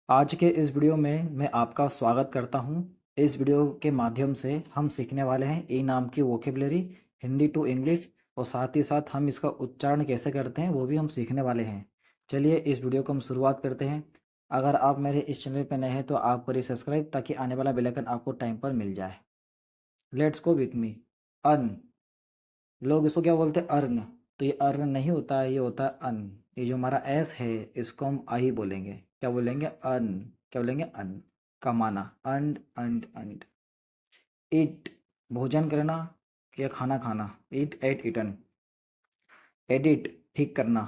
आज के इस वीडियो में मैं आपका स्वागत करता हूं। इस वीडियो के माध्यम से हम सीखने वाले हैं ई नाम की वोकेबलरी हिंदी टू इंग्लिश, और साथ ही साथ हम इसका उच्चारण कैसे करते हैं वो भी हम सीखने वाले हैं। चलिए इस वीडियो को हम शुरुआत करते हैं। अगर आप मेरे इस चैनल पर नए हैं तो आप करिए सब्सक्राइब, ताकि आने वाला बेल आइकन आपको टाइम पर मिल जाए। Let's go with me. अन, लोग इसको क्या बोलते हैं? अर्न। तो ये अर्न नहीं होता है, ये होता है अन। ये जो हमारा एस है इसको हम आई बोलेंगे। क्या बोलेंगे? अन। क्या बोलेंगे? अन। कमाना, अंड अंड अंड। ईट, भोजन करना या खाना खाना। ईट, एट, ईटन। एडिट, ठीक करना।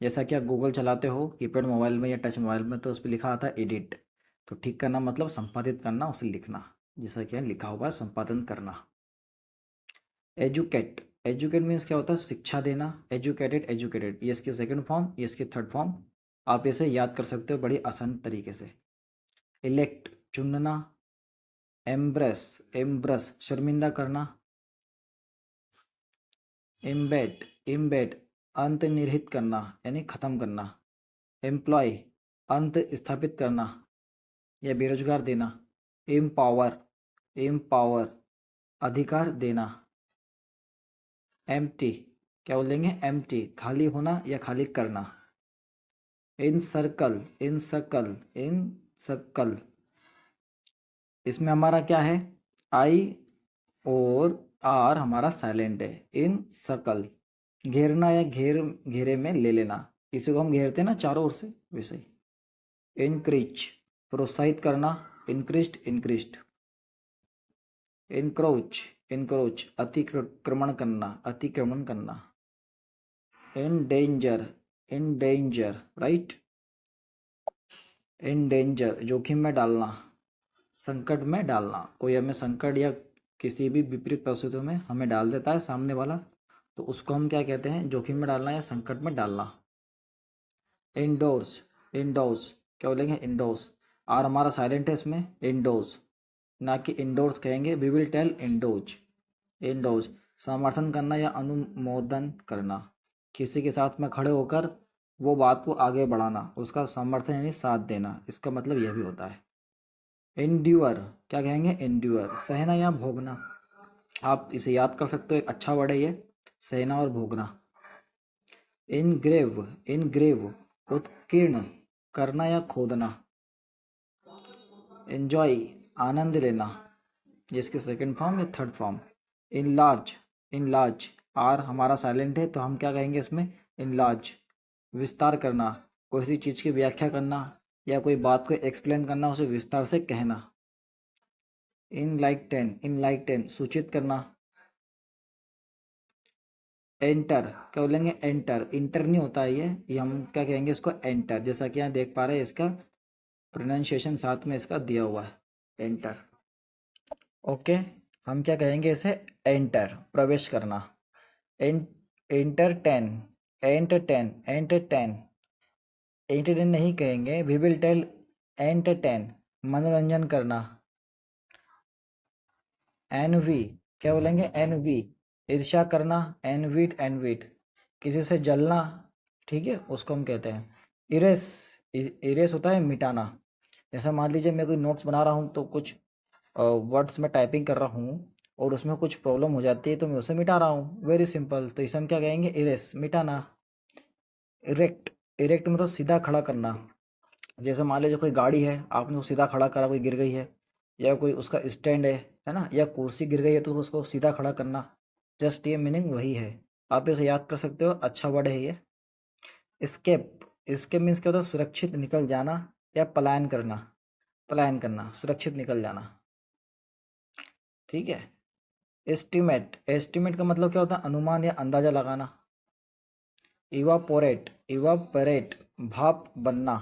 जैसा कि आप गूगल चलाते हो कीपैड मोबाइल में या टच मोबाइल में, तो उस पर लिखा आता है एडिट। तो ठीक करना मतलब संपादित करना, उसे लिखना। जैसा कि लिखा हुआ है संपादन करना। एजुकेट, एजुकेट मीन्स क्या होता है? शिक्षा देना। एजुकेटेड, एजुकेटेड, ये इसकी सेकंड फॉर्म, ये इसकी थर्ड फॉर्म। आप इसे याद कर सकते हो बड़ी आसान तरीके से। इलेक्ट, चुनना। एम्ब्रेस, एम्ब्रस, शर्मिंदा करना। एम्बेड, एम्बेड, अंतर्निहित करना यानी खत्म करना। एम्प्लॉय, अंत स्थापित करना या बेरोजगार देना। एम्पावर, एम्पावर, अधिकार देना। एम्प्टी, क्या बोलेंगे? एम्प्टी, खाली होना या खाली करना। इन सर्कल, इन सर्कल, इन सर्कल, इसमें हमारा क्या है? आई और आर हमारा साइलेंट है। इन सर्कल, घेरना या घेरे में ले लेना। इसी को हम घेरते हैं ना चारों ओर से, वैसे ही। इनक्रीज, प्रोत्साहित करना। इंक्रीस्ड, इंक्रीस्ड। इनक्रोच, इनक्रोच, अतिक्रमण करना, अतिक्रमण करना। In danger, in danger, right. In danger, जोखिम में डालना, संकट में डालना। कोई हमें संकट या किसी भी विपरीत परिस्थितियों में हमें डाल देता है सामने वाला, तो उसको हम क्या कहते हैं? जोखिम में डालना या संकट में डालना। इंडोर्स, इंडोर्स, क्या बोलेंगे? इंडोर्स। आर हमारा साइलेंट है इसमें। इंडोर्स, ना कि इंडोर्स कहेंगे। We will tell endorse. Endorse, समर्थन करना या अनुमोदन करना। किसी के साथ में खड़े होकर वो बात को आगे बढ़ाना, उसका समर्थन यानी साथ देना, इसका मतलब यह भी होता है। एंड्यूअर, क्या कहेंगे? एंड्यूअर, सहना या भोगना। आप इसे याद कर सकते हो, एक अच्छा वर्ड है ये, सहना और भोगना। इनग्रेव, इनग्रेव, उत्कीर्ण करना या खोदना। एंजॉय, आनंद लेना, जिसकी सेकंड फॉर्म या third form. Enlarge, enlarge, R हमारा साइलेंट है तो हम क्या कहेंगे इसमें? इनलार्ज, विस्तार करना, किसी चीज़ की व्याख्या करना या कोई बात को एक्सप्लेन करना, उसे विस्तार से कहना। इनलाइटन, इनलाइटन, सूचित करना। एंटर, क्या बोलेंगे? एंटर, इंटर नहीं होता है ये हम क्या कहेंगे इसको? एंटर। जैसा कि यहाँ देख पा रहे हैं इसका प्रोनाउंसिएशन साथ में इसका दिया हुआ है, एंटर। ओके, हम क्या कहेंगे इसे? एंटर, प्रवेश करना। एंट, एंटरटेन, एंटरटेन, एंटरटेन, एंटरटेन नहीं कहेंगे। वी विल टेल एंटरटेन, मनोरंजन करना। एनवी, क्या बोलेंगे? एनवी, ईर्ष्या करना। एनवीट, एनवीट, किसी से जलना, ठीक है, उसको हम कहते हैं। इरेस, इरेस होता है मिटाना। जैसा मान लीजिए मैं कोई नोट्स बना रहा हूँ तो कुछ वर्ड्स में टाइपिंग कर रहा हूँ और उसमें कुछ प्रॉब्लम हो जाती है तो मैं उसे मिटा रहा हूँ, वेरी सिंपल। तो इसे हम क्या कहेंगे? इरेस, मिटाना। इरेक्ट, इरेक्ट मतलब सीधा खड़ा करना। जैसे मान लीजिए कोई गाड़ी है, आपने उसको सीधा खड़ा करा, कोई गिर गई है, या कोई उसका स्टैंड है ना, या कुर्सी गिर गई है तो उसको सीधा खड़ा करना। जस्ट ये मीनिंग वही है, आप इसे याद कर सकते हो, अच्छा वर्ड है ये। स्केप, स्केप मीन्स क्या होता है? सुरक्षित निकल जाना या पलायन करना। पलायन करना, सुरक्षित निकल जाना, ठीक है। एस्टिमेट, एस्टिमेट का मतलब क्या होता है? अनुमान या अंदाजा लगाना। इवापोरेट, इवापोरेट, भाप बनना।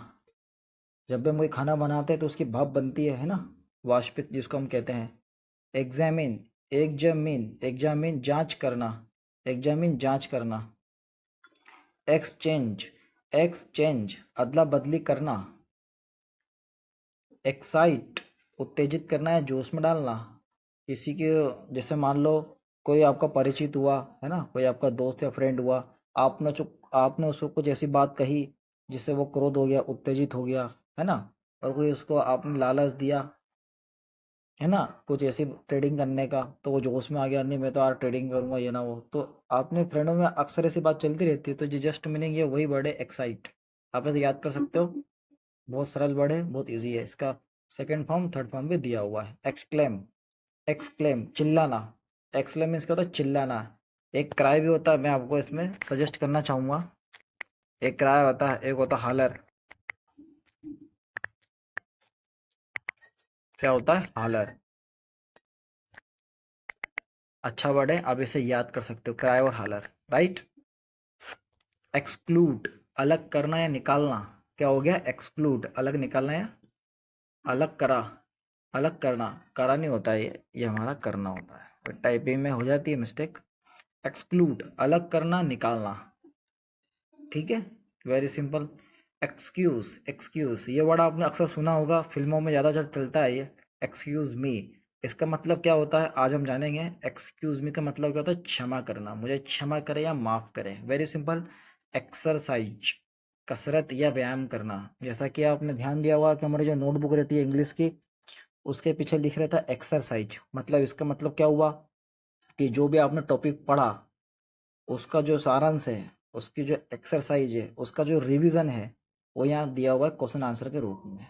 जब भी हम कोई खाना बनाते हैं तो उसकी भाप बनती है ना, वाष्पित जिसको हम कहते हैं। एग्जामिन, एग्जामिन, एग्जामिन, जांच करना। एग्जामिन, जांच करना। एक्सचेंज, एक्सचेंज, अदला बदली करना। एक्साइट, उत्तेजित करना या जोश में डालना। किसी के, जैसे मान लो कोई आपका परिचित हुआ है ना, कोई आपका दोस्त या फ्रेंड हुआ, आपने उसको कुछ ऐसी बात कही जिससे वो क्रोध हो गया, उत्तेजित हो गया, है ना, और कोई उसको आपने लालच दिया है ना कुछ ऐसी ट्रेडिंग करने का, तो वो जोश में आ गया, नहीं मैं तो यार ट्रेडिंग करूंगा ये ना वो, तो आपने फ्रेंडों में अक्सर ऐसी बात चलती रहती है। तो ये जस्ट मीनिंग ये वही वर्ड है एक्साइट। आप ऐसे याद कर सकते हो, बहुत सरल वर्ड है, बहुत इजी है। इसका सेकंड फॉर्म थर्ड फॉर्म भी दिया हुआ है। एक्सक्लेम, एक्सक्लेम चिल्लाना, एक्सक्लेम मीन्स क्या होता है, चिल्लाना। एक क्राई भी होता है, मैं आपको इसमें सजेस्ट करना चाहूंगा। एक क्राई होता है, एक होता है हालर। क्या होता है, हालर। अच्छा वर्ड है, आप इसे याद कर सकते हो, क्राई और हालर, राइट। एक्सक्लूड, अलग करना या निकालना। क्या हो गया, एक्सक्लूड, अलग निकालना या अलग करा, अलग करना। करा नहीं होता है ये हमारा करना होता है, टाइपिंग में हो जाती है मिस्टेक। एक्सक्लूड, अलग करना, निकालना, ठीक है, वेरी सिंपल। एक्सक्यूज, एक्सक्यूज ये वर्ड आपने अक्सर सुना होगा, फिल्मों में ज़्यादा चलता है ये। एक्सक्यूज मी, इसका मतलब क्या होता है आज हम जानेंगे। एक्सक्यूज मी का मतलब क्या होता है, क्षमा करना, मुझे क्षमा करे या माफ़ करे, वेरी सिंपल। एक्सरसाइज, कसरत या व्यायाम करना। जैसा कि आपने ध्यान दिया हुआ कि हमारी जो नोटबुक रहती है इंग्लिश की, उसके पीछे लिख रहता है एक्सरसाइज। मतलब इसका मतलब क्या हुआ कि जो भी आपने टॉपिक पढ़ा उसका जो सारांश है, उसकी जो एक्सरसाइज है, उसका जो रिवीजन है, वो यहाँ दिया हुआ है क्वेश्चन आंसर के रूप में।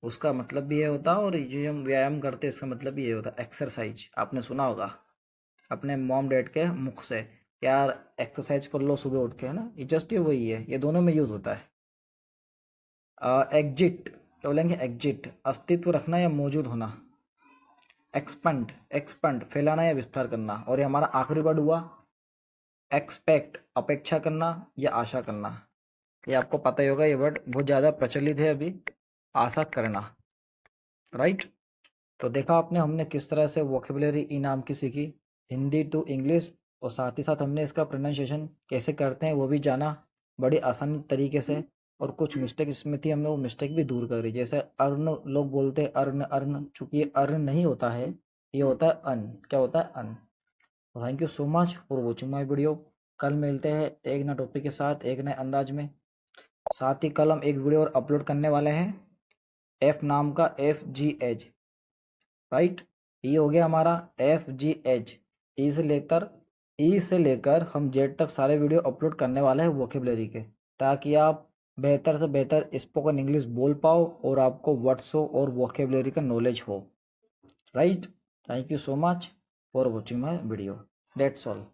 उसका मतलब भी ये होता है, और जो हम व्यायाम करते हैं इसका मतलब भी ये होता है एक्सरसाइज। आपने सुना होगा अपने मॉम डैड के मुख से, यार एक्सरसाइज कर लो सुबह उठ के, है ना, ये जस्ट ये वही है, ये दोनों में यूज होता है। एग्जिट, क्या बोलेंगे, एग्जिट अस्तित्व रखना या मौजूद होना। एक्सपंड, एक्सपंड फैलाना या विस्तार करना। और ये हमारा आखिरी वर्ड हुआ एक्सपेक्ट, अपेक्षा करना या आशा करना। ये आपको पता ही होगा, ये वर्ड बहुत ज़्यादा प्रचलित है अभी, आशा करना, राइट। तो देखा आपने हमने किस तरह से वोकेबुलरी ई नाम की सीखी, हिंदी टू इंग्लिश, और साथ ही साथ हमने इसका प्रोनाउंसिएशन कैसे करते हैं वो भी जाना बड़ी आसानी तरीके से। और कुछ मिस्टेक इसमें थी, हमने वो मिस्टेक भी दूर करी। जैसे अर्न, लोग बोलते हैं अर्न अर्न, चूंकि ये अर्न नहीं होता है, ये होता है अन। क्या होता है, अन। Thank you so much for watching my video. कल मिलते हैं एक नए टॉपिक के साथ, एक नए अंदाज में। साथ ही कल हम एक वीडियो और अपलोड करने वाले हैं, एफ नाम का, FGH, राइट। ये हो गया हमारा FGH। ई से लेकर हम जेड तक सारे वीडियो अपलोड करने वाले हैं वोकेबलरी के, ताकि आप बेहतर से बेहतर स्पोकन इंग्लिश बोल पाओ और आपको वर्ड्स हो और वोकेबलरी का नॉलेज हो, right. Thank you so much for watching my video, that's all.